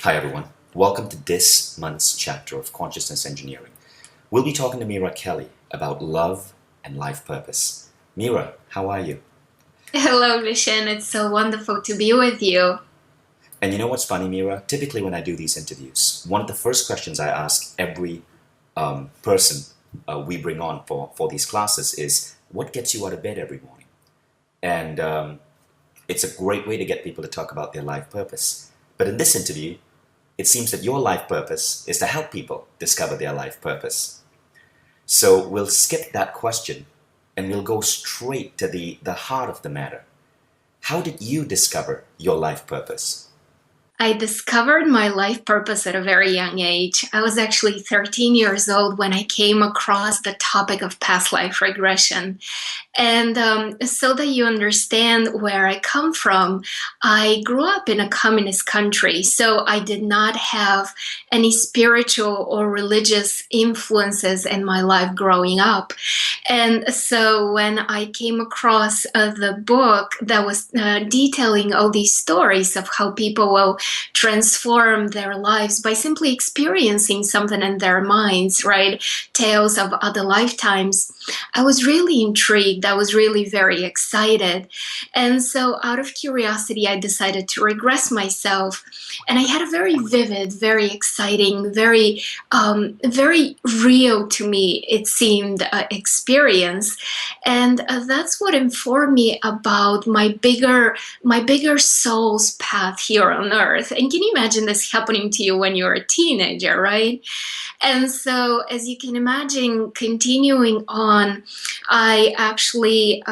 Hi, everyone. Welcome to this month's chapter of Consciousness Engineering. We'll be talking to Mira Kelly about love and life purpose. Mira, how are you? Hello, Vishen. It's so wonderful to be with you. And you know what's funny, Mira? Typically, when I do these interviews, one of the first questions I ask every person we bring on for these classes is, what gets you out of bed every morning? And it's a great way to get people to talk about their life purpose. But in this interview, it seems that your life purpose is to help people discover their life purpose. So we'll skip that question and we'll go straight to the heart of the matter. How did you discover your life purpose? I discovered my life purpose at a very young age. I was actually 13 years old when I came across the topic of past life regression. And so that you understand where I come from, I grew up in a communist country, so I did not have any spiritual or religious influences in my life growing up. And so when I came across the book that was detailing all these stories of how people will transform their lives by simply experiencing something in their minds, right? Tales of other lifetimes. I was really intrigued. I was really very excited. And so, out of curiosity, I decided to regress myself. And I had a very vivid, very exciting, very real to me, it seemed, experience. And that's what informed me about my bigger soul's path here on earth. And can you imagine this happening to you when you're a teenager, right? And so, as you can imagine, continuing on, I actually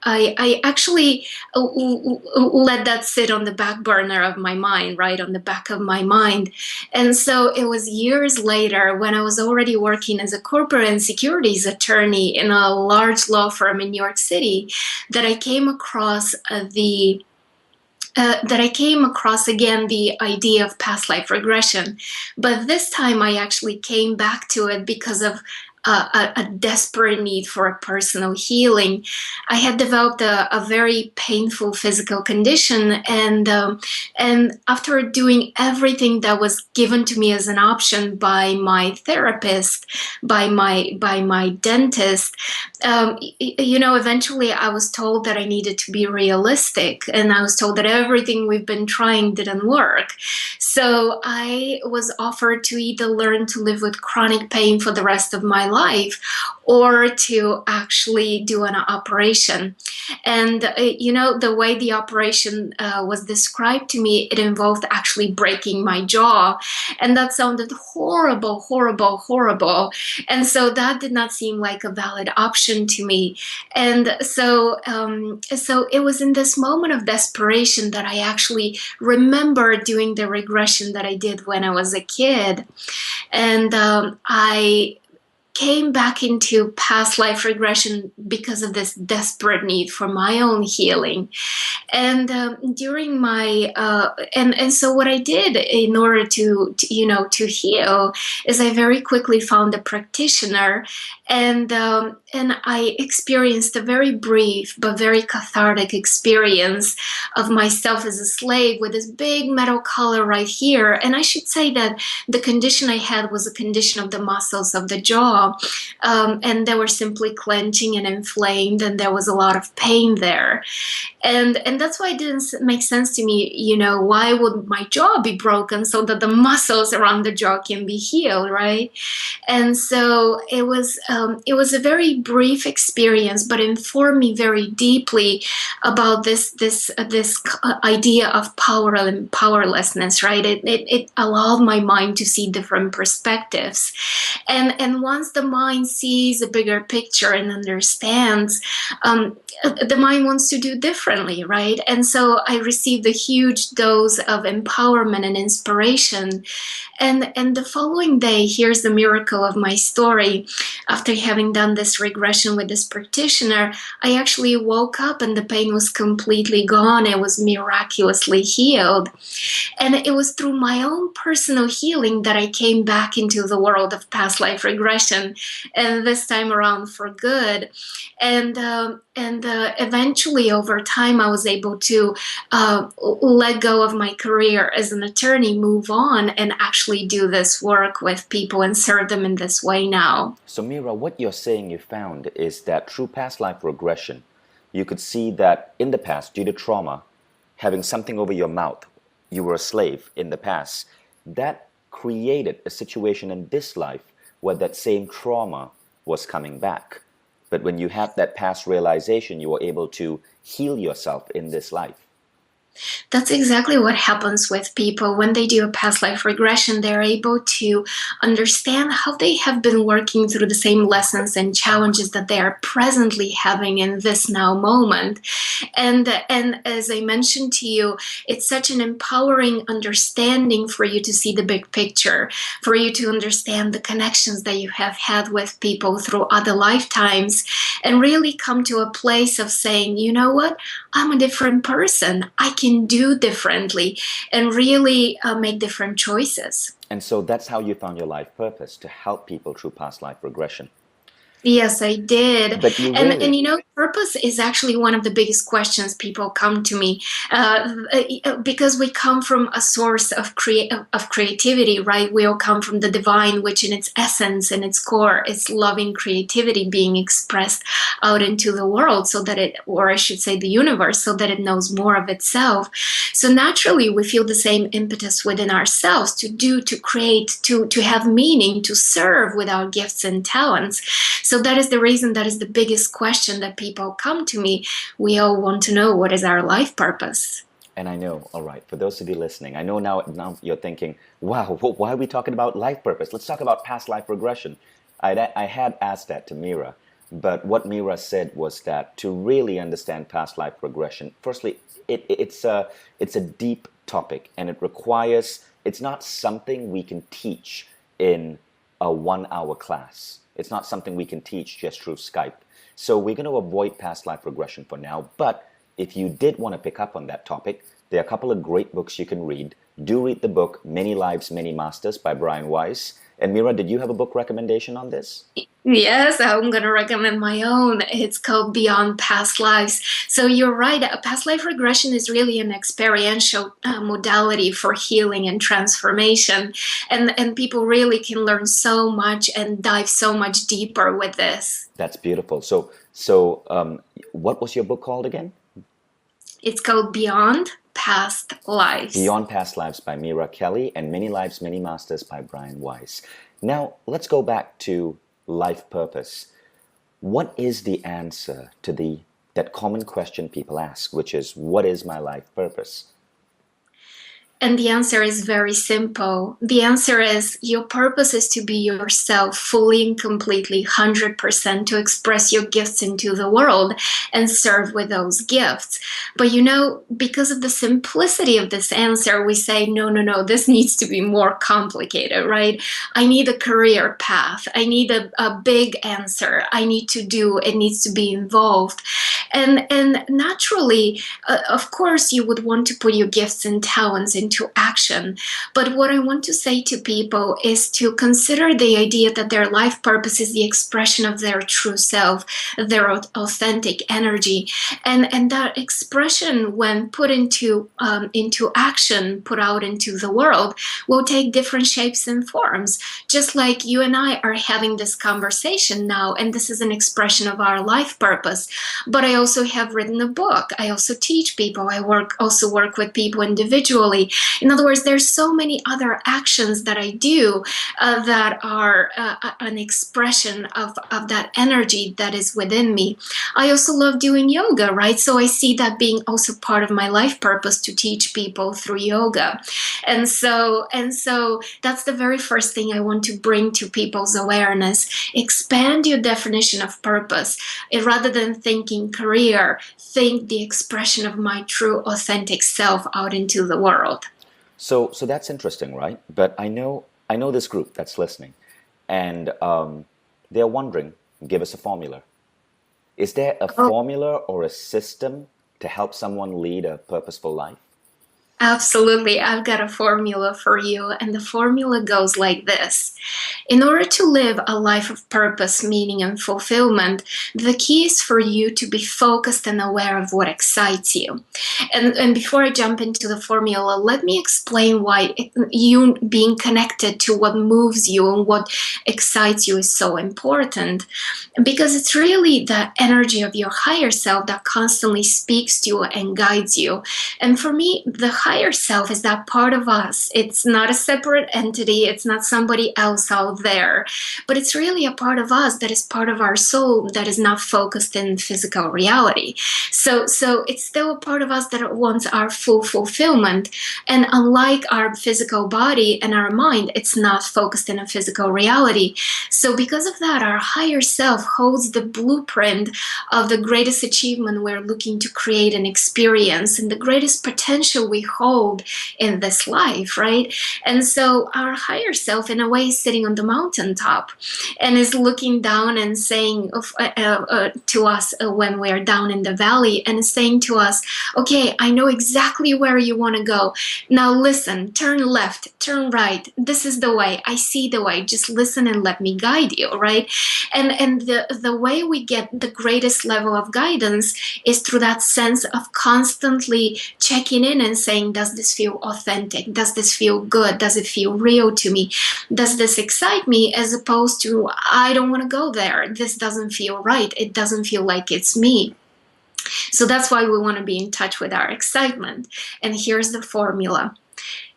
I actually let that sit on the back burner of my mind, right on the back of my mind. And so it was years later when I was already working as a corporate and securities attorney in a large law firm in New York City that I came across again the idea of past life regression. But this time I actually came back to it because of a desperate need for a personal healing. I had developed a very painful physical condition, and after doing everything that was given to me as an option by my therapist, by my dentist, eventually I was told that I needed to be realistic, and I was told that everything we've been trying didn't work. So I was offered to either learn to live with chronic pain for the rest of my life or to actually do an operation. And, the way the operation was described to me, it involved actually breaking my jaw. And that sounded horrible, horrible, horrible. And so that did not seem like a valid option to me. And so it was in this moment of desperation that I actually remember doing the regression that I did when I was a kid. And I came back into past life regression because of this desperate need for my own healing. And during my and so what I did in order to heal is I very quickly found a practitioner, and I experienced a very brief but very cathartic experience of myself as a slave with this big metal collar right here. And I should say that the condition I had was a condition of the muscles of the jaw, and they were simply clenching and inflamed, and there was a lot of pain there. And that's why it didn't make sense to me, why would my jaw be broken so that the muscles around the jaw can be healed, right? And so it was a very brief experience, but informed me very deeply about this idea of power and powerlessness, right? It allowed my mind to see different perspectives, and once the mind sees a bigger picture and understands, the mind wants to do differently, right? And so I received a huge dose of empowerment and inspiration. And the following day, here's the miracle of my story. After having done this regression with this practitioner, I actually woke up and the pain was completely gone. It was miraculously healed. And it was through my own personal healing that I came back into the world of past life regression. regression, and this time around for good. Eventually, over time, I was able to let go of my career as an attorney, move on, and actually do this work with people and serve them in this way now. So, Mira, what you're saying you found is that through past life regression, you could see that in the past, due to trauma, having something over your mouth, you were a slave in the past, that created a situation in this life where that same trauma was coming back. But when you have that past realization, you were able to heal yourself in this life. That's exactly what happens with people when they do a past life regression. They're able to understand how they have been working through the same lessons and challenges that they are presently having in this now moment. And as I mentioned to you, it's such an empowering understanding for you to see the big picture, for you to understand the connections that you have had with people through other lifetimes, and really come to a place of saying, you know what, I'm a different person. I can do differently and really make different choices. And so that's how you found your life purpose, to help people through past life regression. Yes, I did. But you And really, you know, purpose is actually one of the biggest questions people come to me because we come from a source of creativity, right? We all come from the divine, which in its essence and its core is loving creativity being expressed out into the world so that it, or I should say the universe, so that it knows more of itself. So naturally, we feel the same impetus within ourselves to do, to create, to have meaning, to serve with our gifts and talents. So that is the reason, that is the biggest question that people come to me. We all want to know, what is our life purpose? and I know, all right, for those of you listening, I know now you're thinking, wow, why are we talking about life purpose? Let's talk about past life regression. I had asked that to Mira, but what Mira said was that to really understand past life regression, firstly, it's a deep topic, and it requires, it's not something we can teach in a 1 hour class. It's not something we can teach just through Skype. So we're going to avoid past life regression for now. But if you did want to pick up on that topic, there are a couple of great books you can read. Do read the book Many Lives, Many Masters by Brian Weiss. And Mira, did you have a book recommendation on this? Yes, I'm going to recommend my own. It's called Beyond Past Lives. So you're right, past life regression is really an experiential modality for healing and transformation. And people really can learn so much and dive so much deeper with this. That's beautiful. So what was your book called again? It's called Beyond Past Lives. Beyond Past Lives by Mira Kelley and Many Lives, Many Masters by Brian Weiss. Now, let's go back to life purpose. What is the answer to that common question people ask, which is, what is my life purpose? And the answer is very simple. The answer is, your purpose is to be yourself fully and completely, 100%, to express your gifts into the world and serve with those gifts. But you know, because of the simplicity of this answer, we say, no, this needs to be more complicated, right? I need a career path. I need a big answer. I need to do, it needs to be involved. And naturally, of course, you would want to put your gifts and talents into action. But what I want to say to people is to consider the idea that their life purpose is the expression of their true self, their authentic energy. And that expression, when put into action, put out into the world, will take different shapes and forms. Just like you and I are having this conversation now, and this is an expression of our life purpose. But I also have written a book. I also teach people. I also work with people individually. In other words, there's so many other actions that I do that are an expression of that energy that is within me. I also love doing yoga, right? So I see that being also part of my life purpose, to teach people through yoga. And so that's the very first thing I want to bring to people's awareness. Expand your definition of purpose. Rather than thinking career, think the expression of my true authentic self out into the world. So that's interesting, right? But I know this group that's listening, and they're wondering, give us a formula. Is there a formula or a system to help someone lead a purposeful life? Absolutely. I've got a formula for you, and the formula goes like this. In order to live a life of purpose, meaning, and fulfillment, the key is for you to be focused and aware of what excites you. And before I jump into the formula, let me explain why you being connected to what moves you and what excites you is so important. Because it's really the energy of your higher self that constantly speaks to you and guides you. And for me, the higher self is that part of us. It's not a separate entity, it's not somebody else out there, but it's really a part of us that is part of our soul that is not focused in physical reality. So it's still a part of us that wants our full fulfillment. And unlike our physical body and our mind, it's not focused in a physical reality. So because of that, our higher self holds the blueprint of the greatest achievement we're looking to create and experience, and the greatest potential we hold in this life, right? And so our higher self, in a way, is sitting on the mountaintop and is looking down and saying to us when we're down in the valley, and is saying to us, okay, I know exactly where you want to go. Now listen, turn left, turn right. This is the way. I see the way. Just listen and let me guide you, right? And the way we get the greatest level of guidance is through that sense of constantly checking in and saying, does this feel authentic? Does this feel good? Does it feel real to me? Does this excite me? As opposed to, I don't want to go there. This doesn't feel right. It doesn't feel like it's me. So that's why we want to be in touch with our excitement. And here's the formula.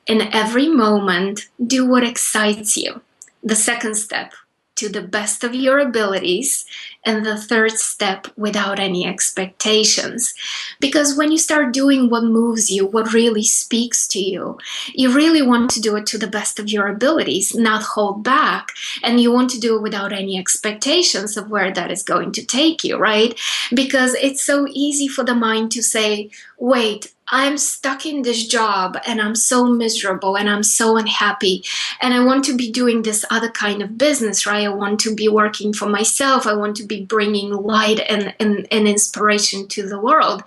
In every moment, do what excites you. The second step, to the best of your abilities. And the third step, without any expectations. Because when you start doing what moves you, what really speaks to you, you really want to do it to the best of your abilities, not hold back. And you want to do it without any expectations of where that is going to take you, right? Because it's so easy for the mind to say, wait, I'm stuck in this job and I'm so miserable and I'm so unhappy and I want to be doing this other kind of business, right? I want to be working for myself. I want to be bringing light and inspiration to the world.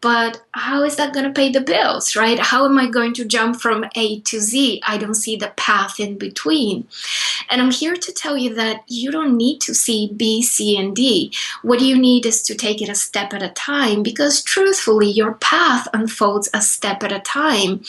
But how is that going to pay the bills, right? How am I going to jump from A to Z? I don't see the path in between. And I'm here to tell you that you don't need to see B, C, and D. What you need is to take it a step at a time, because truthfully, your path unfolds a step at a time.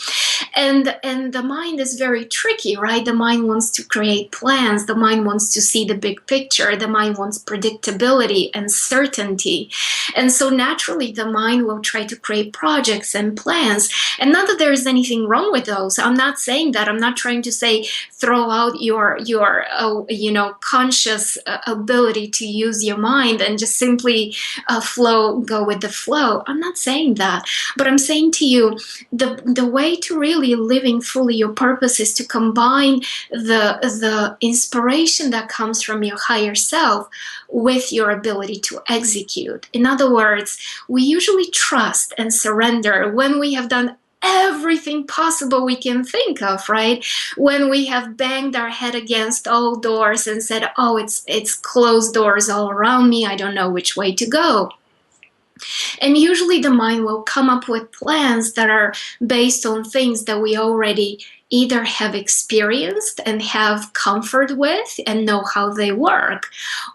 And the mind is very tricky, right? The mind wants to create plans. The mind wants to see the big picture. The mind wants predictability and certainty. And so naturally, the mind will try to create projects and plans. And not that there is anything wrong with those. I'm not saying that. I'm not trying to say throw out your conscious ability to use your mind and just simply go with the flow. I'm not saying that. But I'm saying to you, the way to really living fully your purpose is to combine the inspiration that comes from your higher self with your ability to execute. In other words, we usually trust and surrender when we have done everything possible we can think of, right? When we have banged our head against all doors and said, oh, it's closed doors all around me, I don't know which way to go. And usually the mind will come up with plans that are based on things that we already either have experienced and have comfort with and know how they work,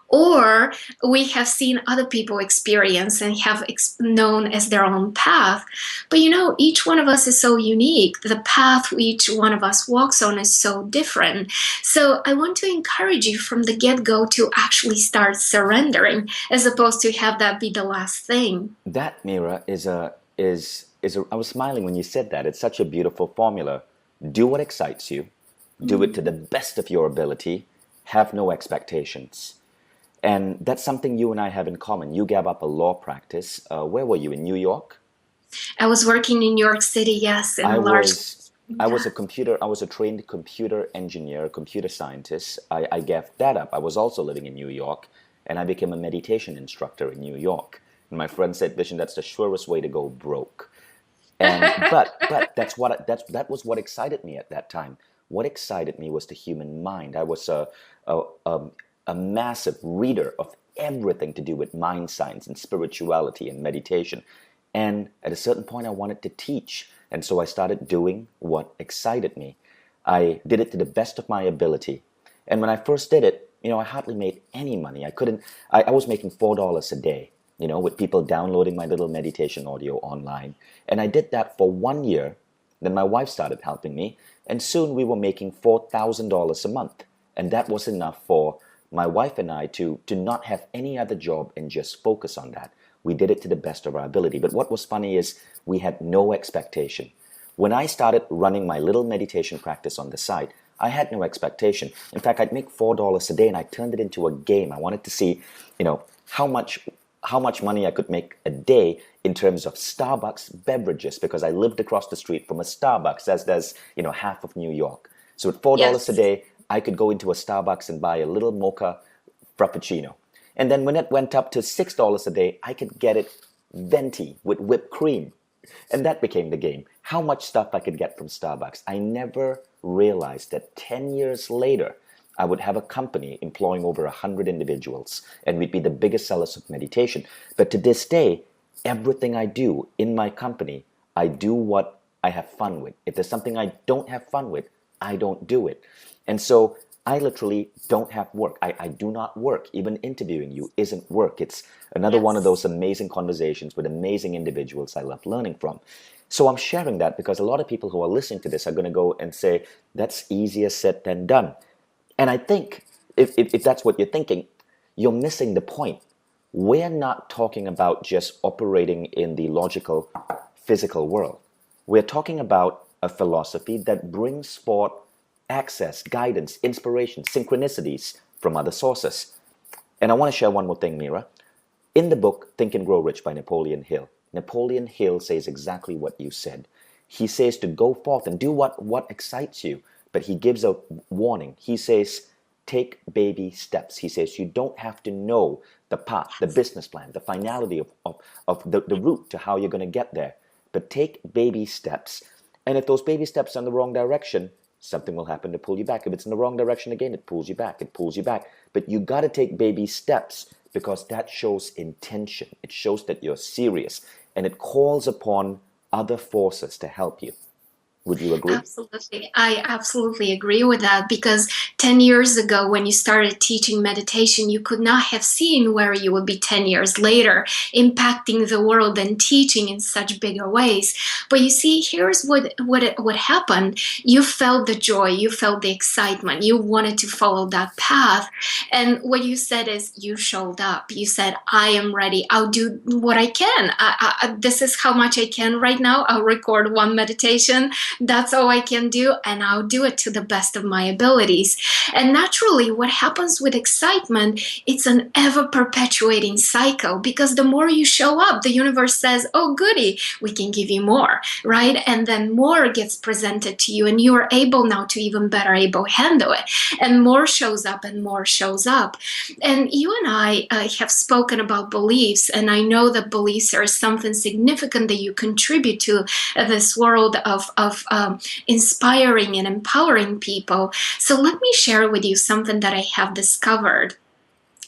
or we have seen other people experience and have known as their own path. But each one of us is so unique. The path each one of us walks on is so different. So I want to encourage you from the get-go to actually start surrendering, as opposed to have that be the last thing. That, Mira, is I was smiling when you said that. It's such a beautiful formula. Do what excites you. Do it to the best of your ability. Have no expectations. And that's something you and I have in common. You gave up a law practice. Where were you, in New York? I was working in New York City, yes, in a large... I was a trained computer engineer, computer scientist. I gave that up. I was also living in New York, and I became a meditation instructor in New York. And my friend said, Vishen, that's the surest way to go broke. And but that was what excited me at that time. What excited me was the human mind. I was a massive reader of everything to do with mind science and spirituality and meditation. And at a certain point, I wanted to teach. And so I started doing what excited me. I did it to the best of my ability. And when I first did it, I hardly made any money. I was making $4 a day, with people downloading my little meditation audio online. And I did that for 1 year. Then my wife started helping me. And soon we were making $4,000 a month. And that was enough for my wife and I to not have any other job and just focus on that. We did it to the best of our ability. But what was funny is we had no expectation. When I started running my little meditation practice on the side, I had no expectation. In fact, I'd make $4 a day and I turned it into a game. I wanted to see, how much money I could make a day in terms of Starbucks beverages, because I lived across the street from a Starbucks, as there's, half of New York. So at $4 a day, I could go into a Starbucks and buy a little mocha frappuccino. And then when it went up to $6 a day, I could get it venti with whipped cream. And that became the game. How much stuff I could get from Starbucks. I never realized that 10 years later, I would have a company employing over 100 individuals, and we'd be the biggest sellers of meditation. But to this day, everything I do in my company, I do what I have fun with. If there's something I don't have fun with, I don't do it. And so I literally don't have work. I do not work. Even interviewing you isn't work. It's another one of those amazing conversations with amazing individuals I love learning from. So I'm sharing that because a lot of people who are listening to this are going to go and say, that's easier said than done. And I think if that's what you're thinking, you're missing the point. We're not talking about just operating in the logical, physical world. We're talking about a philosophy that brings forth access, guidance, inspiration, synchronicities from other sources. And I want to share one more thing, Mira. In the book, Think and Grow Rich by Napoleon Hill, Napoleon Hill says exactly what you said. He says to go forth and do what excites you. But he gives a warning. He says, take baby steps. He says, you don't have to know the path, the business plan, the finality of the route to how you're going to get there. But take baby steps. And if those baby steps are in the wrong direction, something will happen to pull you back. If it's in the wrong direction again, it pulls you back. It pulls you back. But you got to take baby steps because that shows intention. It shows that you're serious. And it calls upon other forces to help you. Would you agree? Absolutely. I absolutely agree with that, because 10 years ago, when you started teaching meditation, you could not have seen where you would be 10 years later, impacting the world and teaching in such bigger ways. But you see, here's what happened. You felt the joy, you felt the excitement, you wanted to follow that path. And what you said is you showed up. You said, I am ready. I'll do what I can. This is how much I can right now. I'll record one meditation. That's all I can do, and I'll do it to the best of my abilities. And naturally, what happens with excitement, it's an ever-perpetuating cycle, because the more you show up, the universe says, oh, goody, we can give you more, right? And then more gets presented to you, and you are able now to even better handle it. And more shows up and more shows up. And you and I have spoken about beliefs, and I know that beliefs are something significant that you contribute to this world of inspiring and empowering people. So let me share with you something that I have discovered.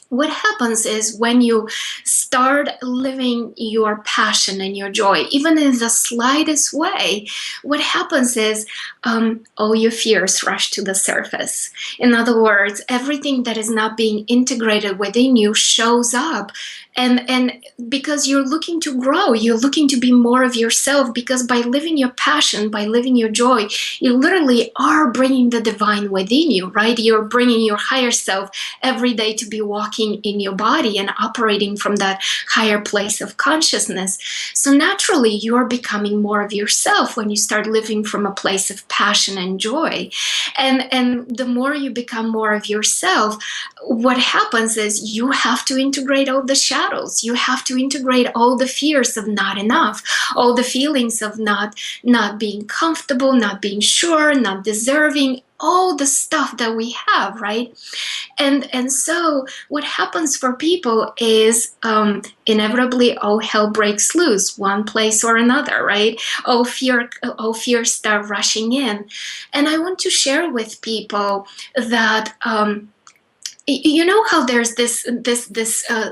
What happens is when you start living your passion and your joy, even in the slightest way, what happens is all your fears rush to the surface. In other words, everything that is not being integrated within you shows up. And because you're looking to grow, you're looking to be more of yourself, because by living your passion, by living your joy, you literally are bringing the divine within you, right? You're bringing your higher self every day to be walking in your body and operating from that higher place of consciousness. So naturally, you're becoming more of yourself when you start living from a place of passion and joy. And the more you become more of yourself, what happens is you have to integrate all the shadows. You have to integrate all the fears of not enough, all the feelings of not being comfortable, not being sure, not deserving, all the stuff that we have, right? And so what happens for people is inevitably all hell breaks loose, one place or another, right? All fears start rushing in. And I want to share with people that you know how there's this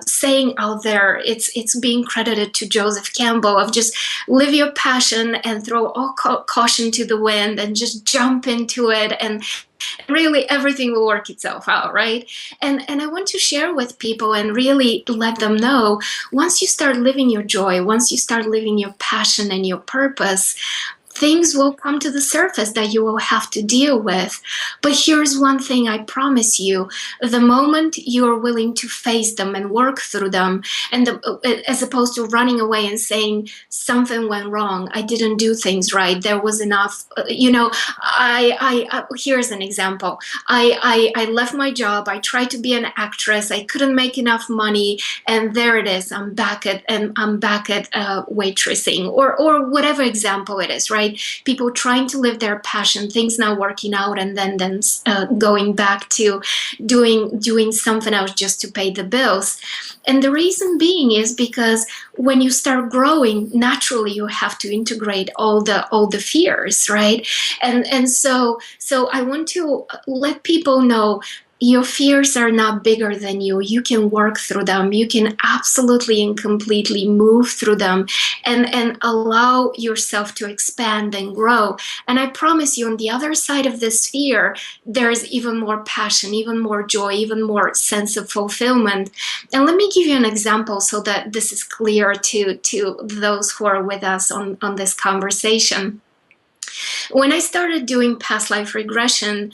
saying out there, it's being credited to Joseph Campbell, of just live your passion and throw all caution to the wind and just jump into it, and really everything will work itself out, right? And I want to share with people and really let them know, once you start living your joy, once you start living your passion and your purpose, things will come to the surface that you will have to deal with. But here's one thing I promise you: the moment you are willing to face them and work through them, and as opposed to running away and saying something went wrong, I didn't do things right, there was enough, I here's an example. I left my job, I tried to be an actress, I couldn't make enough money, and there it is, I'm back at waitressing, or whatever example it is, right? People trying to live their passion, things not working out, and then going back to doing something else just to pay the bills. And the reason being is because when you start growing, naturally you have to integrate all the fears, right? And so I want to let people know, your fears are not bigger than you. You can work through them. You can absolutely and completely move through them and allow yourself to expand and grow. And I promise you, on the other side of this fear, there's even more passion, even more joy, even more sense of fulfillment. And let me give you an example so that this is clear to those who are with us on this conversation. When I started doing past life regression,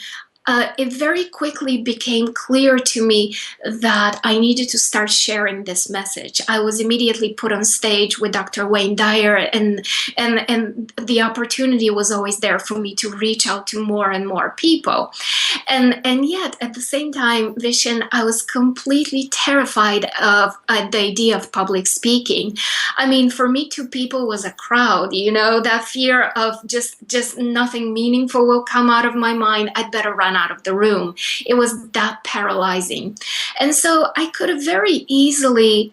it very quickly became clear to me that I needed to start sharing this message. I was immediately put on stage with Dr. Wayne Dyer, and the opportunity was always there for me to reach out to more and more people. And yet, at the same time, Vishen, I was completely terrified of the idea of public speaking. I mean, for me, two people was a crowd, that fear of just nothing meaningful will come out of my mind. I'd better run out of the room. It was that paralyzing. And so I could have very easily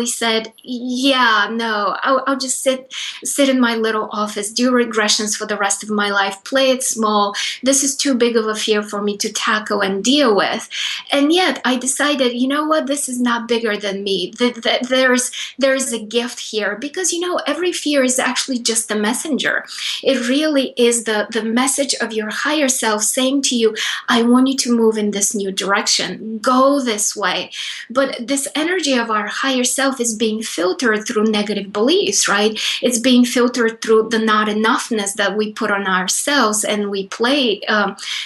said, yeah, no, I'll just sit in my little office, do regressions for the rest of my life, play it small. This is too big of a fear for me to tackle and deal with. And yet I decided, you know what, this is not bigger than me. There is a gift here, because every fear is actually just a messenger. It really is the message of your higher self saying to you, I want you to move in this new direction, go this way. But this energy of our higher self is being filtered through negative beliefs, right? It's being filtered through the not enoughness that we put on ourselves and we play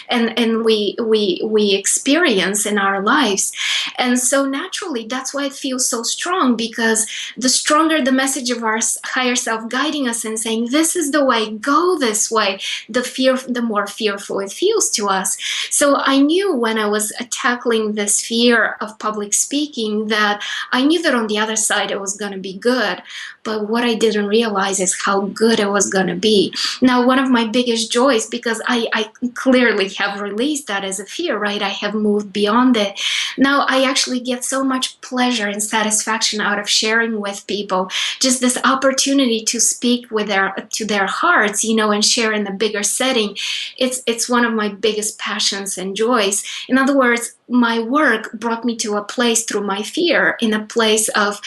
and we experience in our lives. And so naturally, that's why it feels so strong, because the stronger the message of our higher self guiding us and saying, this is the way, go this way, the more fearful it feels to us. So I knew when I was tackling this fear of public speaking that I knew that on the other side it was going to be good. But what I didn't realize is how good it was going to be. Now, one of my biggest joys, because I clearly have released that as a fear, right? I have moved beyond it. Now I actually get so much pleasure and satisfaction out of sharing with people, just this opportunity to speak to their hearts, and share in a bigger setting. It's one of my biggest passions and joys. In other words, my work brought me to a place through my fear, in a place of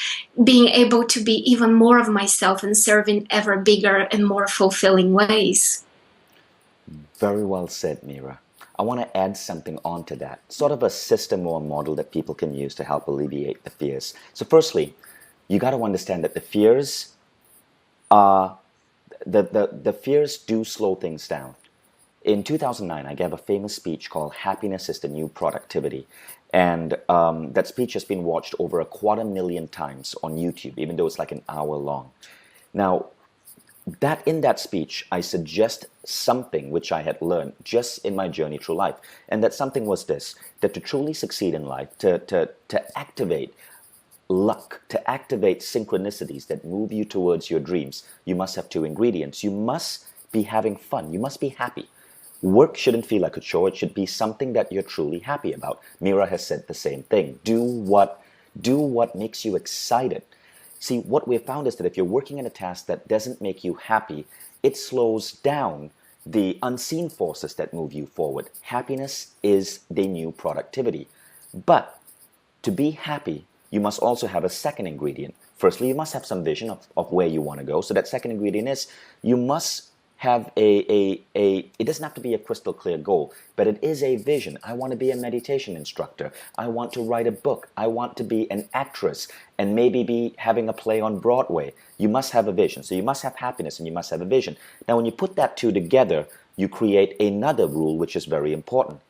being able to be even more of myself and serve in ever bigger and more fulfilling ways. Very well said, Mira. I want to add something onto that, sort of a system or a model that people can use to help alleviate the fears. So firstly, you got to understand that the fears are, the fears do slow things down. In 2009, I gave a famous speech called Happiness is the New Productivity. And that speech has been watched over 250,000 times on YouTube, even though it's like an hour long. Now, in that speech, I suggest something which I had learned just in my journey through life. And that something was this, that to truly succeed in life, to activate luck, to activate synchronicities that move you towards your dreams, you must have two ingredients. You must be having fun. You must be happy. Work shouldn't feel like a chore. It should be something that you're truly happy about. Mira has said the same thing. Do what makes you excited. See, what we've found is that if you're working in a task that doesn't make you happy, it slows down the unseen forces that move you forward. Happiness is the new productivity. But to be happy, you must also have a second ingredient. Firstly, you must have some vision of where you want to go. So that second ingredient is you must have it doesn't have to be a crystal clear goal, but it is a vision. I want to be a meditation instructor. I want to write a book. I want to be an actress and maybe be having a play on Broadway. You must have a vision. So you must have happiness and you must have a vision. Now, when you put that two together, you create another rule which is very important.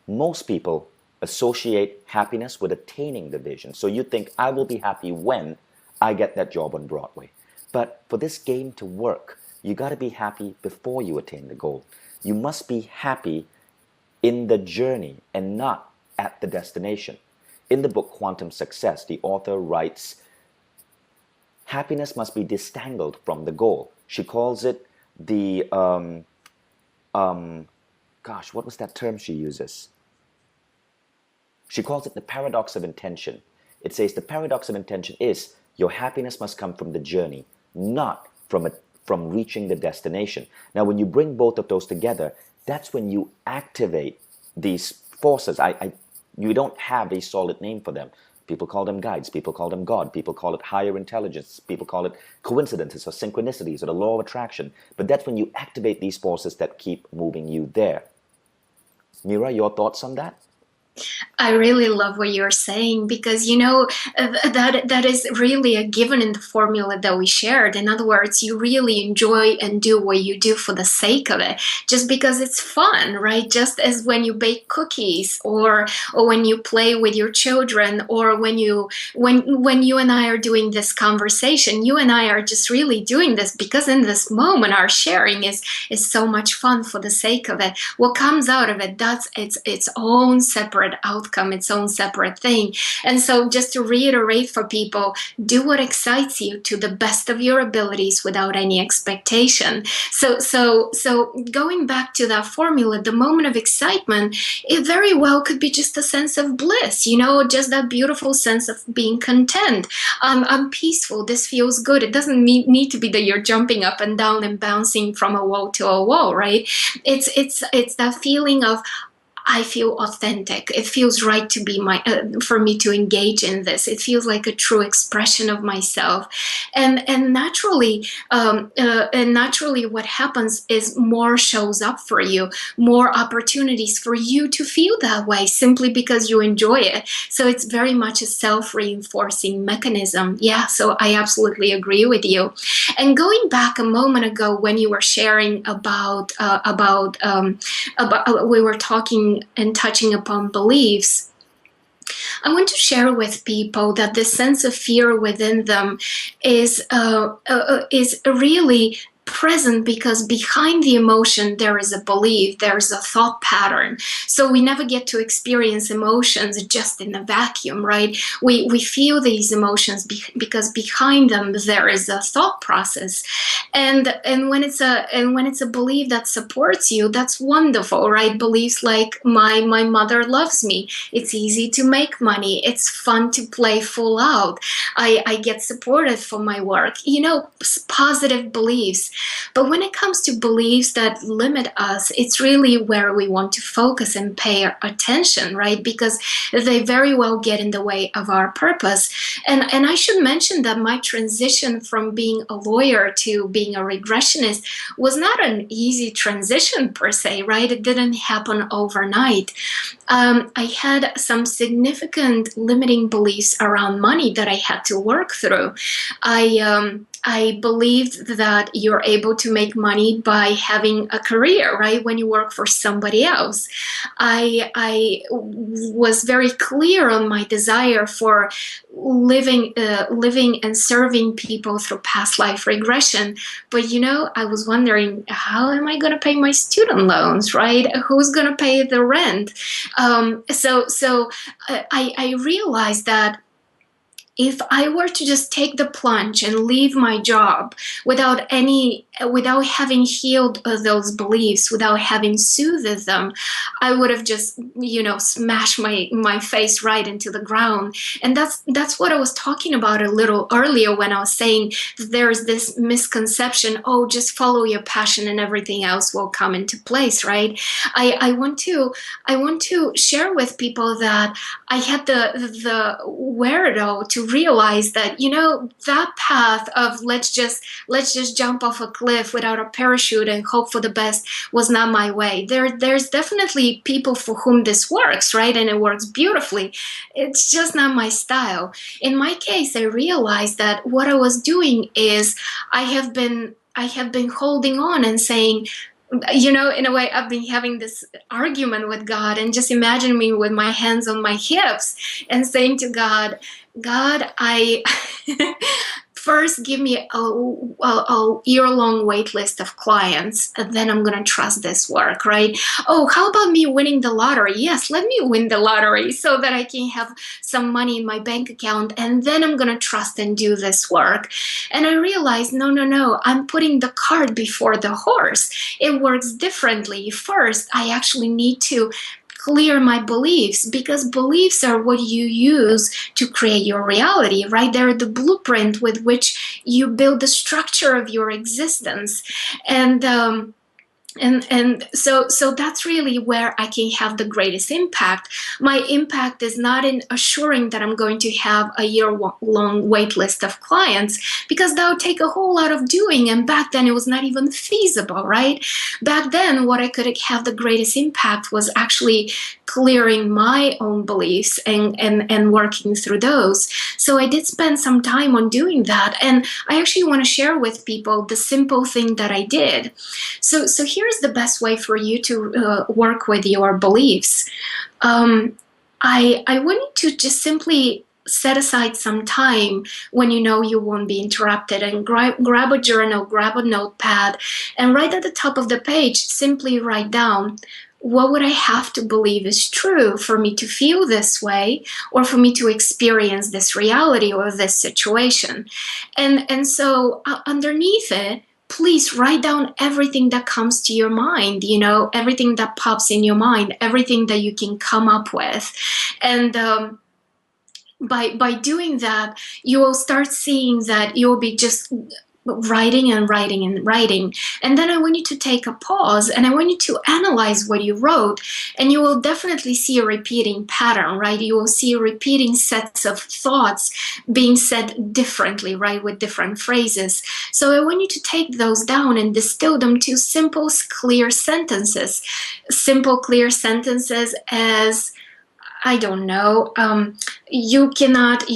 Most people associate happiness with attaining the vision. So you think, I will be happy when I get that job on Broadway. But for this game to work, you got to be happy before you attain the goal. You must be happy in the journey and not at the destination. In the book Quantum Success, the author writes, happiness must be disentangled from the goal. She calls it the, what was that term she uses? She calls it the paradox of intention. It says the paradox of intention is your happiness must come from the journey, not from reaching the destination. Now, when you bring both of those together, that's when you activate these forces. You don't have a solid name for them. People call them guides. People call them God. People call it higher intelligence. People call it coincidences or synchronicities or the law of attraction. But that's when you activate these forces that keep moving you there. Mira, your thoughts on that? I really love what you're saying because, that is really a given in the formula that we shared. In other words, you really enjoy and do what you do for the sake of it, just because it's fun, right? Just as when you bake cookies or when you play with your children or when you and I are doing this conversation, you and I are just really doing this because in this moment our sharing is so much fun for the sake of it. What comes out of it, that's its own separate outcome, its own separate thing. And so just to reiterate for people, do what excites you to the best of your abilities without any expectation. So going back to that formula, the moment of excitement, it very well could be just a sense of bliss, just that beautiful sense of being content. I'm peaceful. This feels good. It doesn't need to be that you're jumping up and down and bouncing from a wall to a wall, right? It's that feeling of, I feel authentic. It feels right to be for me to engage in this. It feels like a true expression of myself, and naturally, what happens is more shows up for you, more opportunities for you to feel that way simply because you enjoy it. So it's very much a self-reinforcing mechanism. Yeah. So I absolutely agree with you. And going back a moment ago when you were sharing about we were talking and touching upon beliefs, I want to share with people that the sense of fear within them is really present because behind the emotion there is a belief, there is a thought pattern. So we never get to experience emotions just in a vacuum, right? We feel these emotions because behind them there is a thought process, and when it's a belief that supports you, that's wonderful, right? Beliefs like my mother loves me, it's easy to make money, it's fun to play full out, I get supported for my work, positive beliefs. But when it comes to beliefs that limit us, it's really where we want to focus and pay our attention, right? Because they very well get in the way of our purpose. And I should mention that my transition from being a lawyer to being a regressionist was not an easy transition per se, right? It didn't happen overnight. I had some significant limiting beliefs around money that I had to work through. I believed that you're able to make money by having a career, right? When you work for somebody else. I was very clear on my desire for living and serving people through past life regression. But I was wondering, how am I going to pay my student loans, right? Who's going to pay the rent? So I realized that if I were to just take the plunge and leave my job without having healed those beliefs, without having soothed them, I would have just, smashed my face right into the ground. And that's what I was talking about a little earlier when I was saying that there's this misconception, oh, just follow your passion and everything else will come into place, right? I want to share with people that I had the wherewithal to realize that, that path of let's just jump off a cliff without a parachute and hope for the best was not my way. There's definitely people for whom this works, right? And it works beautifully. It's just not my style. In my case, I realized that what I was doing is I have been holding on and saying, in a way, I've been having this argument with God, and just imagine me with my hands on my hips and saying to God, I first give me a year-long wait list of clients, and then I'm going to trust this work, right? Oh, how about me winning the lottery? Yes, let me win the lottery so that I can have some money in my bank account, and then I'm going to trust and do this work. And I realized, no, I'm putting the cart before the horse. It works differently. First, I actually need to clear my beliefs, because beliefs are what you use to create your reality, right? They're the blueprint with which you build the structure of your existence. And so that's really where I can have the greatest impact. My impact is not in assuring that I'm going to have a year-long wait list of clients, because that would take a whole lot of doing, and back then it was not even feasible, right? Back then, what I could have the greatest impact was actually clearing my own beliefs and working through those. So I did spend some time on doing that, and I actually want to share with people the simple thing that I did. So here's the best way for you to work with your beliefs. I want you to just simply set aside some time when you know you won't be interrupted, and grab a journal, grab a notepad, and right at the top of the page, simply write down, what would I have to believe is true for me to feel this way, or for me to experience this reality or this situation? And so underneath it, please write down everything that comes to your mind, everything that pops in your mind, everything that you can come up with. And by doing that, you will start seeing that you'll be just writing and writing and writing. And then I want you to take a pause, and I want you to analyze what you wrote, and you will definitely see a repeating pattern, right? You will see repeating sets of thoughts being said differently, right, with different phrases. So I want you to take those down and distill them to simple, clear sentences. Simple, clear sentences as, I don't know, you cannot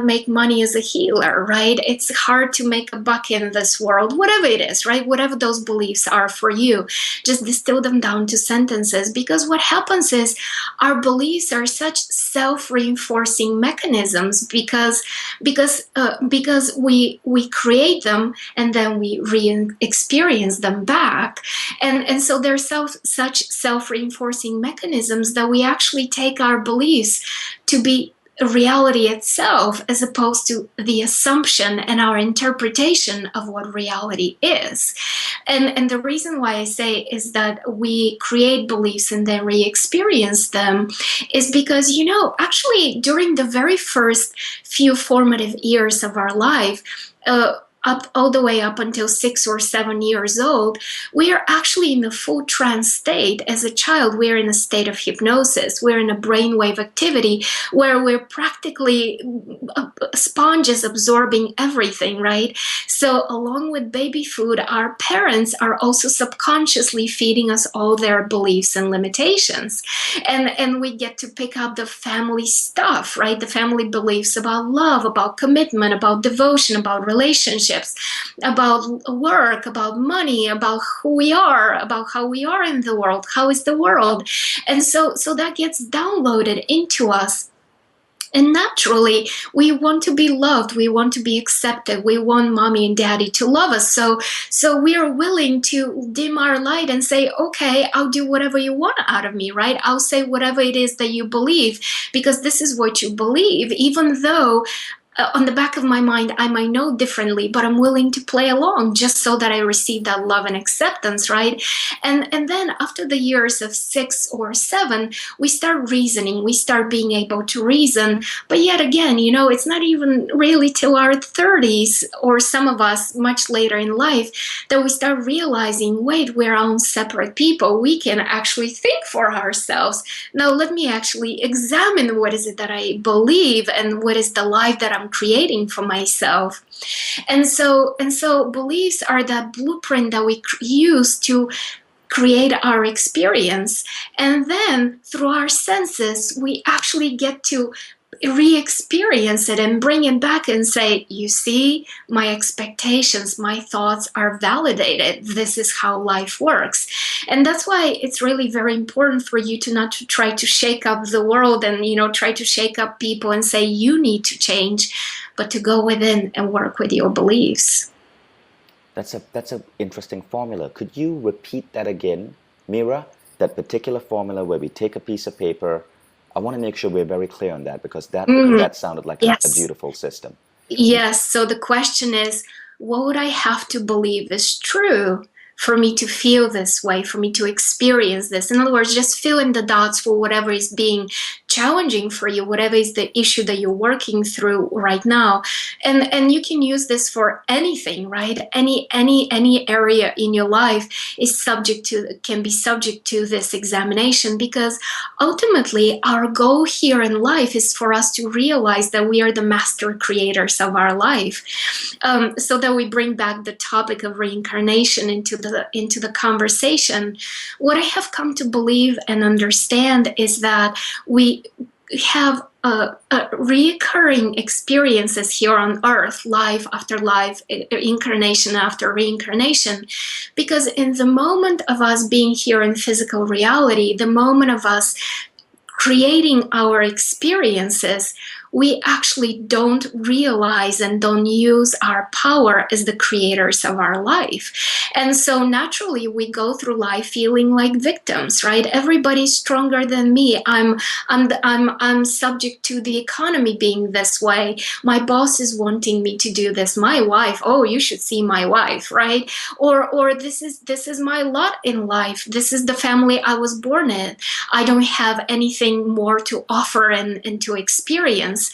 make money as a healer, right? It's hard to make a buck in this world, whatever it is, right? Whatever those beliefs are for you, just distill them down to sentences, because what happens is our beliefs are such self-reinforcing mechanisms because we create them and then we re-experience them back. And so they're such self-reinforcing mechanisms that we actually take our beliefs to be reality itself, as opposed to the assumption and our interpretation of what reality is. And the reason why I say is that we create beliefs and then re-experience them is because, actually during the very first few formative years of our life, up all the way up until 6 or 7 years old, we are actually in a full trance state. As a child, we're in a state of hypnosis. We're in a brainwave activity where we're practically sponges absorbing everything, right? So along with baby food, our parents are also subconsciously feeding us all their beliefs and limitations. And we get to pick up the family stuff, right? The family beliefs about love, about commitment, about devotion, about relationships, about work, about money, about who we are, about how we are in the world, how is the world. And so that gets downloaded into us. And naturally, we want to be loved. We want to be accepted. We want mommy and daddy to love us. So we are willing to dim our light and say, okay, I'll do whatever you want out of me, right? I'll say whatever it is that you believe, because this is what you believe, even though on the back of my mind, I might know differently, but I'm willing to play along just so that I receive that love and acceptance, right? And then after the years of 6 or 7, we start reasoning, we start being able to reason. But yet again, it's not even really till our 30s, or some of us much later in life, that we start realizing, wait, we're our own separate people. We can actually think for ourselves. Now let me actually examine what is it that I believe and what is the life that I'm creating for myself. And so beliefs are that blueprint that we use to create our experience. And then through our senses, we actually get to re-experience it and bring it back and say, you see, my expectations, my thoughts are validated. This is how life works. And that's why it's really very important for you to not to try to shake up the world and try to shake up people and say you need to change, but to go within and work with your beliefs. That's a interesting formula. Could you repeat that again, Mira? That particular formula where we take a piece of paper. I want to make sure we're very clear on that, because that sounded like a Yes. beautiful system. Yes. So the question is, what would I have to believe is true for me to feel this way, for me to experience this? In other words, just fill in the dots for whatever is being challenging for you, whatever is the issue that you're working through right now. And you can use this for anything, right? Any area in your life can be subject to this examination, because ultimately our goal here in life is for us to realize that we are the master creators of our life. So that we bring back the topic of reincarnation into the conversation. What I have come to believe and understand is that we have recurring experiences here on earth, life after life, incarnation after reincarnation, because in the moment of us being here in physical reality, the moment of us creating our experiences, we actually don't realize and don't use our power as the creators of our life. And so naturally we go through life feeling like victims, right? Everybody's stronger than me. I'm subject to the economy being this way. My boss is wanting me to do this. My wife, oh, you should see my wife, right? Or this is my lot in life. This is the family I was born in. I don't have anything more to offer and to experience.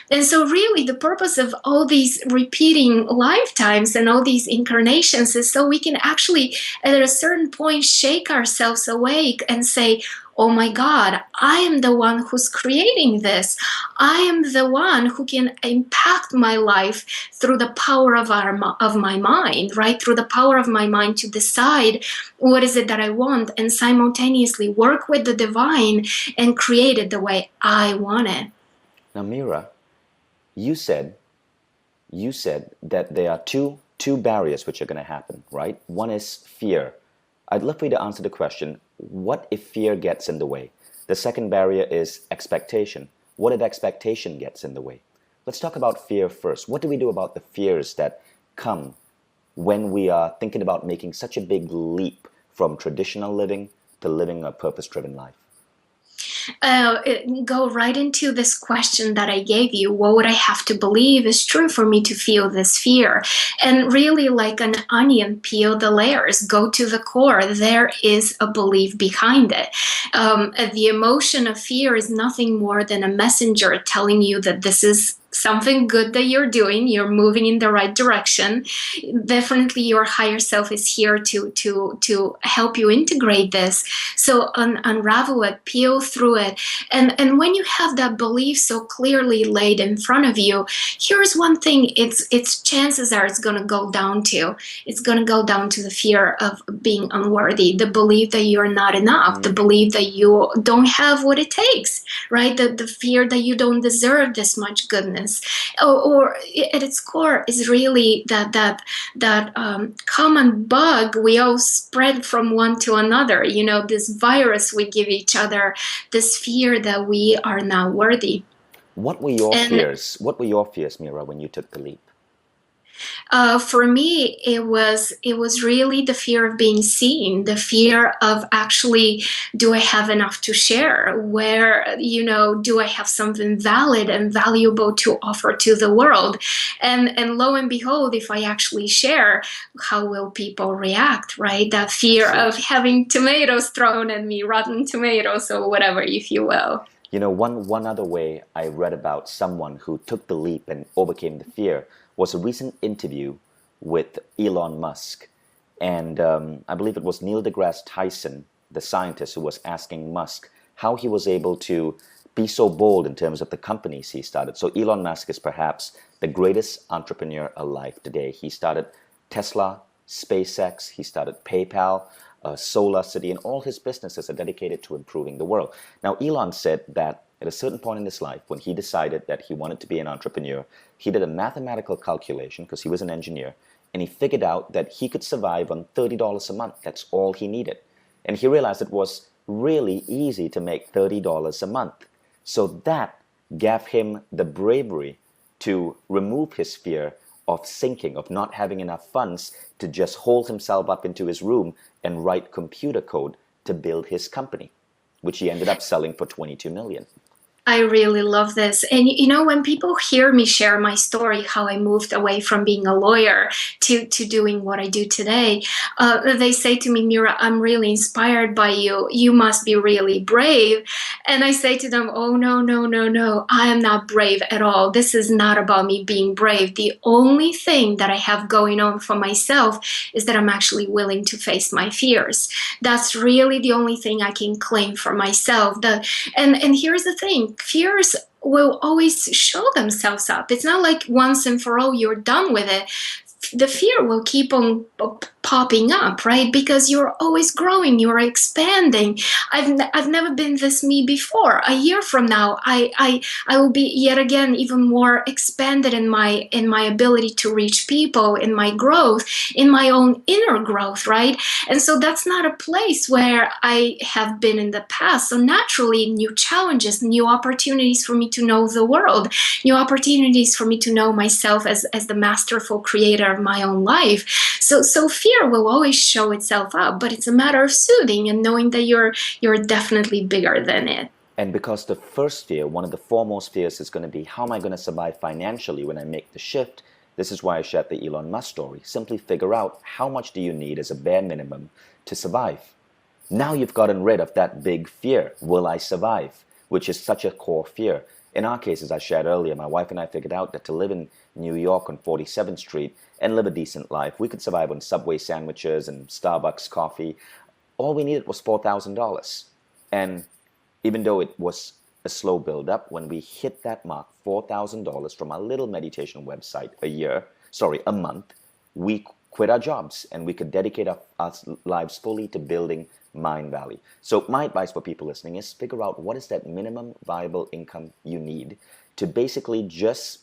And so really the purpose of all these repeating lifetimes and all these incarnations is so we can actually at a certain point shake ourselves awake and say, oh my God, I am the one who's creating this. I am the one who can impact my life through the power of my mind, right? Through the power of my mind to decide what is it that I want and simultaneously work with the divine and create it the way I want it. Now, Mira, you said that there are two barriers which are going to happen, right? One is fear. I'd love for you to answer the question, what if fear gets in the way? The second barrier is expectation. What if expectation gets in the way? Let's talk about fear first. What do we do about the fears that come when we are thinking about making such a big leap from traditional living to living a purpose-driven life? Go right into this question that I gave you. What would I have to believe is true for me to feel this fear? And really, like an onion, peel the layers, go to the core. There is a belief behind it. The emotion of fear is nothing more than a messenger telling you that this is something good that you're doing, you're moving in the right direction. Definitely your higher self is here to help you integrate this. So unravel it, peel through it. And when you have that belief so clearly laid in front of you, here's one thing, it's chances are it's gonna go down to the fear of being unworthy, the belief that you're not enough, the belief that you don't have what it takes, right? The fear that you don't deserve this much goodness. Or at its core is really that common bug we all spread from one to another. This virus we give each other, this fear that we are not worthy. What were your fears? What were your fears, Mira, when you took the leap? For me, it was really the fear of being seen, the fear of actually, do I have enough to share? Where, do I have something valid and valuable to offer to the world? And lo and behold, if I actually share, how will people react, right? That fear of having tomatoes thrown at me, rotten tomatoes or whatever, if you will. One other way I read about someone who took the leap and overcame the fear was a recent interview with Elon Musk. And I believe it was Neil deGrasse Tyson, the scientist, who was asking Musk how he was able to be so bold in terms of the companies he started. So Elon Musk is perhaps the greatest entrepreneur alive today. He started Tesla, SpaceX, he started PayPal, SolarCity, and all his businesses are dedicated to improving the world. Now, Elon said that at a certain point in his life, when he decided that he wanted to be an entrepreneur, he did a mathematical calculation, because he was an engineer, and he figured out that he could survive on $30 a month. That's all he needed. And he realized it was really easy to make $30 a month. So that gave him the bravery to remove his fear of sinking, of not having enough funds to just hold himself up into his room and write computer code to build his company, which he ended up selling for $22 million. I really love this. And when people hear me share my story, how I moved away from being a lawyer to doing what I do today, they say to me, Mira, I'm really inspired by you. You must be really brave. And I say to them, oh, no, no, no, no. I am not brave at all. This is not about me being brave. The only thing that I have going on for myself is that I'm actually willing to face my fears. That's really the only thing I can claim for myself. And here's the thing. Fears will always show themselves up. It's not like once and for all you're done with it. The fear will keep on popping up, right? Because you're always growing, you're expanding. I've never been this me before. A year from now, I will be yet again even more expanded in my ability to reach people, in my growth, in my own inner growth, right? And so that's not a place where I have been in the past. So naturally, new challenges, new opportunities for me to know the world, new opportunities for me to know myself as the masterful creator of my own life. So fear will always show itself up, but it's a matter of soothing and knowing that you're definitely bigger than it. And because the first fear, one of the foremost fears, is going to be, how am I going to survive financially when I make the shift? This is why I shared the Elon Musk story. Simply figure out, how much do you need as a bare minimum to survive? Now you've gotten rid of that big fear, will I survive? Which is such a core fear. In our case, as I shared earlier, my wife and I figured out that to live in New York on 47th Street and live a decent life, we could survive on Subway sandwiches and Starbucks coffee. All we needed was $4,000. And even though it was a slow build-up, when we hit that mark, $4,000 from our little meditation website a month, we quit our jobs and we could dedicate our lives fully to building Mindvalley. So my advice for people listening is figure out what is that minimum viable income you need to basically just,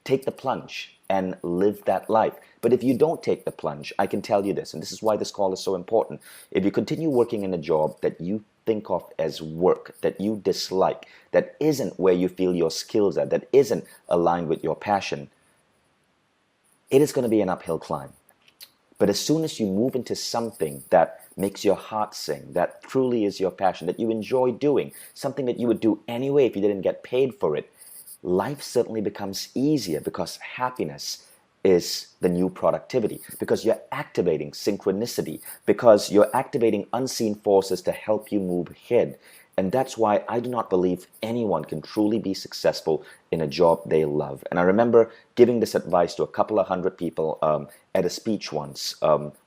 take the plunge and live that life. But if you don't take the plunge, I can tell you this, and this is why this call is so important. If you continue working in a job that you think of as work, that you dislike, that isn't where you feel your skills are, that isn't aligned with your passion, it is going to be an uphill climb. But as soon as you move into something that makes your heart sing, that truly is your passion, that you enjoy doing, something that you would do anyway if you didn't get paid for it, life certainly becomes easier, because happiness is the new productivity, because you're activating synchronicity, because you're activating unseen forces to help you move ahead. And that's why I do not believe anyone can truly be successful in a job they love. And I remember giving this advice to a couple of hundred people at a speech once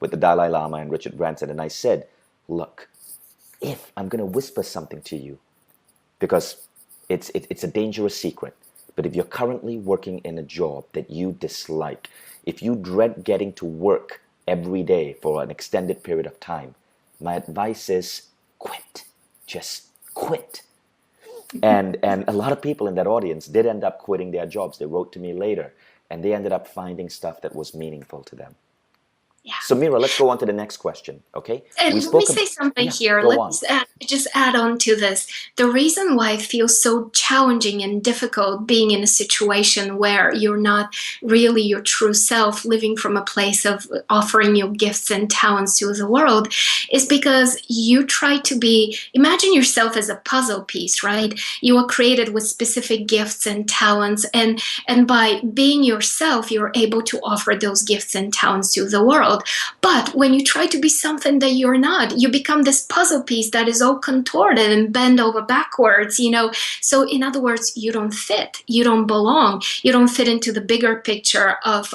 with the Dalai Lama and Richard Branson. And I said, look, if I'm going to whisper something to you, because it's a dangerous secret, but if you're currently working in a job that you dislike, if you dread getting to work every day for an extended period of time, my advice is quit. Just quit. And a lot of people in that audience did end up quitting their jobs. They wrote to me later, and they ended up finding stuff that was meaningful to them. Yeah. So Mira, let's go on to the next question, okay? And let me say something here. go Let on. me just add on to this. The reason why it feels so challenging and difficult being in a situation where you're not really your true self, living from a place of offering your gifts and talents to the world, is because you try to imagine yourself as a puzzle piece, right? You are created with specific gifts and talents, and by being yourself, you're able to offer those gifts and talents to the world. But when you try to be something that you're not, you become this puzzle piece that is all contorted and bent over backwards, So in other words, you don't fit, you don't belong, you don't fit into the bigger picture of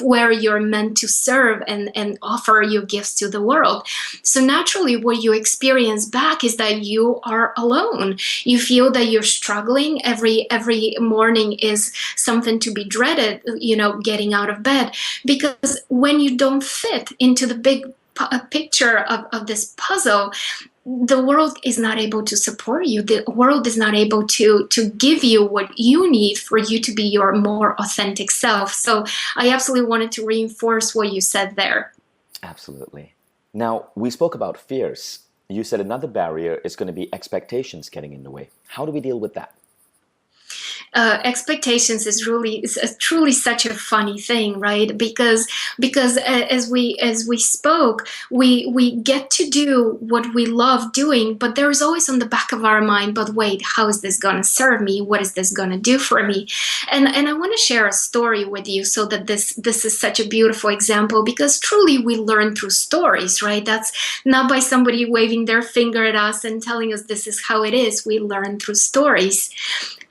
where you're meant to serve and offer your gifts to the world. So naturally, what you experience back is that you are alone. You feel that you're struggling. Every morning is something to be dreaded, getting out of bed, because when you don't fit into the big picture of this puzzle, the world is not able to support you. The world is not able to give you what you need for you to be your more authentic self. So I absolutely wanted to reinforce what you said there. Absolutely. Now, we spoke about fears. You said another barrier is going to be expectations getting in the way. How do we deal with that? Expectations is truly such a funny thing, right? Because as we spoke, we get to do what we love doing, but there is always on the back of our mind, but wait, how is this going to serve me? What is this going to do for me? And I want to share a story with you so that this is such a beautiful example, because truly we learn through stories, right? That's not by somebody waving their finger at us and telling us this is how it is. We learn through stories.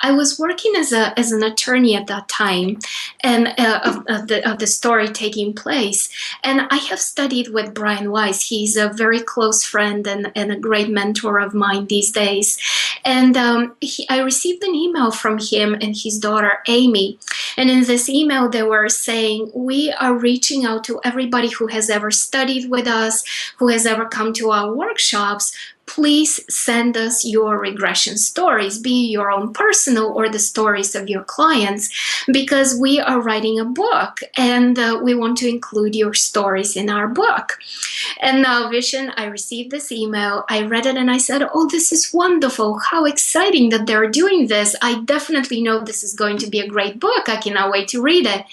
I was working as an attorney at that time, and of the story taking place. And I have studied with Brian Weiss. He's a very close friend and a great mentor of mine these days. And I received an email from him and his daughter Amy. And in this email, they were saying, we are reaching out to everybody who has ever studied with us, who has ever come to our workshops. Please send us your regression stories, be your own personal or the stories of your clients, because we are writing a book and we want to include your stories in our book. And now, Vishen, I received this email, I read it, and I said, oh, this is wonderful. How exciting that they're doing this. I definitely know this is going to be a great book. I cannot wait to read it.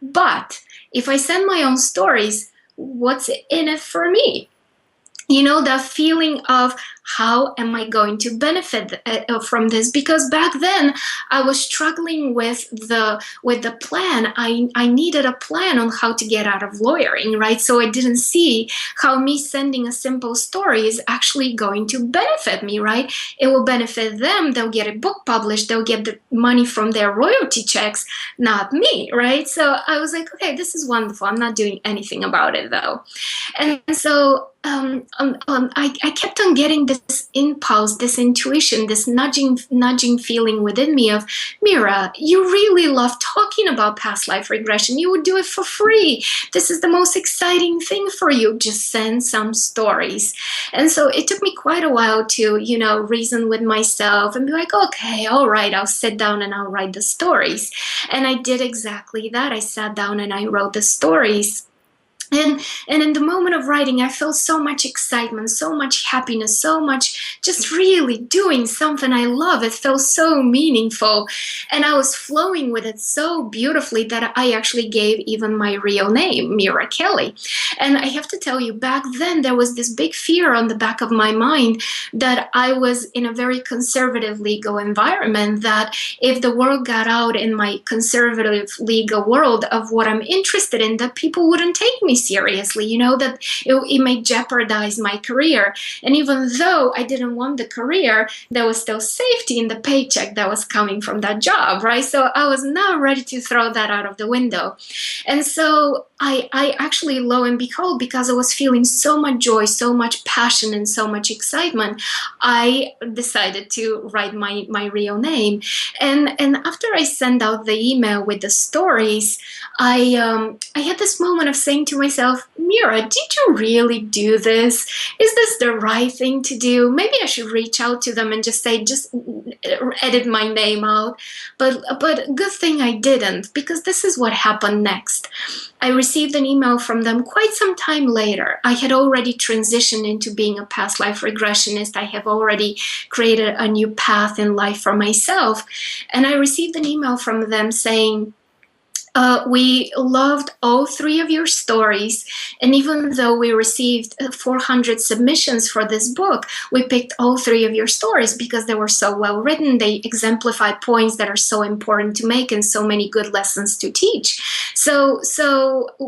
But if I send my own stories, what's in it for me? That feeling of how am I going to benefit from this? Because back then I was struggling with the plan. I needed a plan on how to get out of lawyering, right? So I didn't see how me sending a simple story is actually going to benefit me, right? It will benefit them. They'll get a book published. They'll get the money from their royalty checks, not me, right? So I was like, okay, this is wonderful. I'm not doing anything about it though. And so I kept on getting this impulse, this intuition, this nudging feeling within me of, Mira, you really love talking about past life regression. You would do it for free. This is the most exciting thing for you. Just send some stories. And so it took me quite a while to, reason with myself and be like, okay, all right, I'll sit down and I'll write the stories. And I did exactly that. I sat down and I wrote the stories. And in the moment of writing, I felt so much excitement, so much happiness, so much just really doing something I love. It felt so meaningful. And I was flowing with it so beautifully that I actually gave even my real name, Mira Kelly. And I have to tell you, back then, there was this big fear on the back of my mind that I was in a very conservative legal environment, that if the world got out in my conservative legal world of what I'm interested in, that people wouldn't take me seriously, that it may jeopardize my career. And even though I didn't want the career, there was still safety in the paycheck that was coming from that job, right? So I was not ready to throw that out of the window. And so I actually, lo and behold, because I was feeling so much joy, so much passion, and so much excitement, I decided to write my real name. And after I sent out the email with the stories, I had this moment of saying to myself, Mira, did you really do this? Is this the right thing to do? Maybe I should reach out to them and just say, just edit my name out. But good thing I didn't, because this is what happened next. I received an email from them quite some time later. I had already transitioned into being a past life regressionist. I have already created a new path in life for myself. And I received an email from them saying, we loved all 3 of your stories, and even though we received 400 submissions for this book, we picked all 3 of your stories because they were so well written. They exemplify points that are so important to make and so many good lessons to teach. So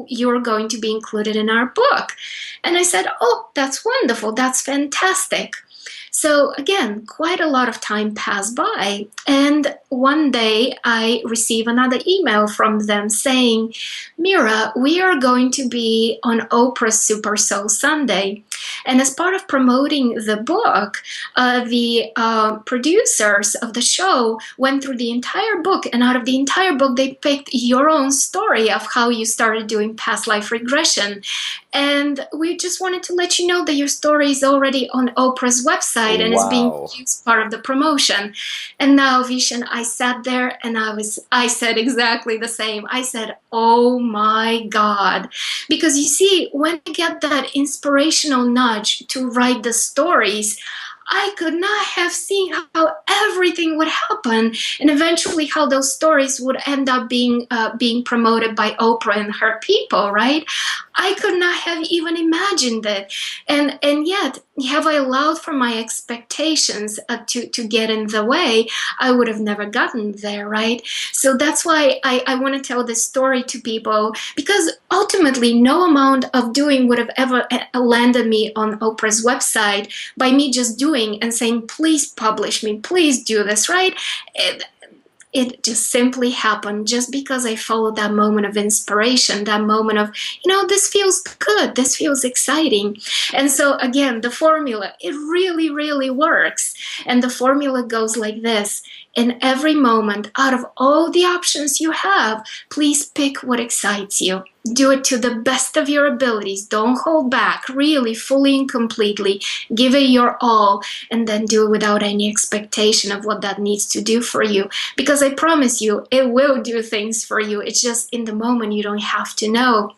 you're going to be included in our book. And I said, oh, that's wonderful. That's fantastic. So again, quite a lot of time passed by, and one day I receive another email from them saying, Mira, we are going to be on Oprah's Super Soul Sunday. And as part of promoting the book, the producers of the show went through the entire book, and out of the entire book, they picked your own story of how you started doing past life regression. And we just wanted to let you know that your story is already on Oprah's website and is being used part of the promotion. And now, Vishen, I sat there and I said exactly the same. I said, oh my God. Because you see, when I get that inspirational nudge to write the stories, I could not have seen how everything would happen, and eventually how those stories would end up being promoted by Oprah and her people, right? I could not have even imagined it. And yet, have I allowed for my expectations to get in the way, I would have never gotten there, right? So that's why I want to tell this story to people, because ultimately no amount of doing would have ever landed me on Oprah's website by me just doing and saying, please publish me, please do this, right? It just simply happened just because I followed that moment of inspiration, that moment of, this feels good, this feels exciting. And so again, the formula, it really, really works. And the formula goes like this. In every moment, out of all the options you have, please pick what excites you. Do it to the best of your abilities. Don't hold back, really, fully and completely. Give it your all, and then do it without any expectation of what that needs to do for you. Because I promise you, it will do things for you. It's just in the moment you don't have to know.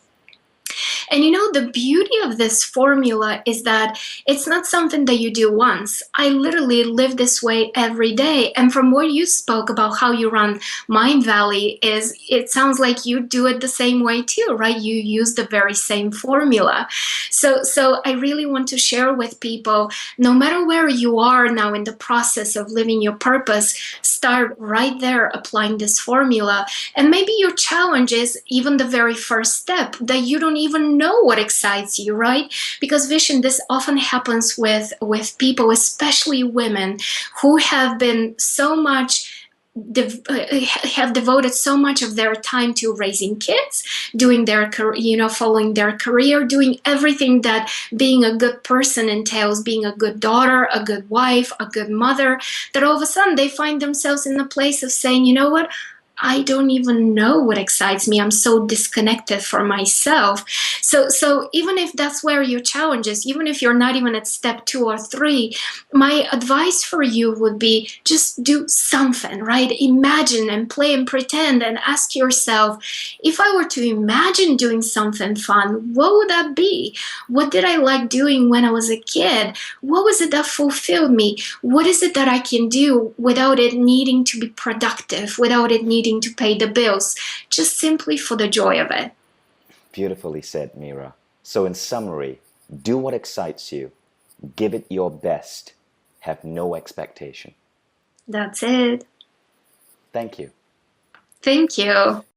And the beauty of this formula is that it's not something that you do once. I literally live this way every day. And from what you spoke about how you run Mind Valley, it sounds like you do it the same way too, right? You use the very same formula. So I really want to share with people, no matter where you are now in the process of living your purpose, start right there applying this formula. And maybe your challenge is even the very first step, that you don't even know what excites you, right? Because Vishen, this often happens with people, especially women, who have been so much have devoted so much of their time to raising kids, doing their following their career, doing everything that being a good person entails, being a good daughter, a good wife, a good mother, that all of a sudden they find themselves in the place of saying, you know what? I don't even know what excites me. I'm so disconnected from myself. So even if that's where your challenge is, even if you're not even at step 2 or 3, my advice for you would be just do something, right? Imagine and play and pretend and ask yourself, if I were to imagine doing something fun, what would that be? What did I like doing when I was a kid? What was it that fulfilled me? What is it that I can do without it needing to be productive, without it needing to pay the bills, just simply for the joy of it? Beautifully said, Mira. So in summary, do what excites you, give it your best, have no expectation. That's it. Thank you. Thank you.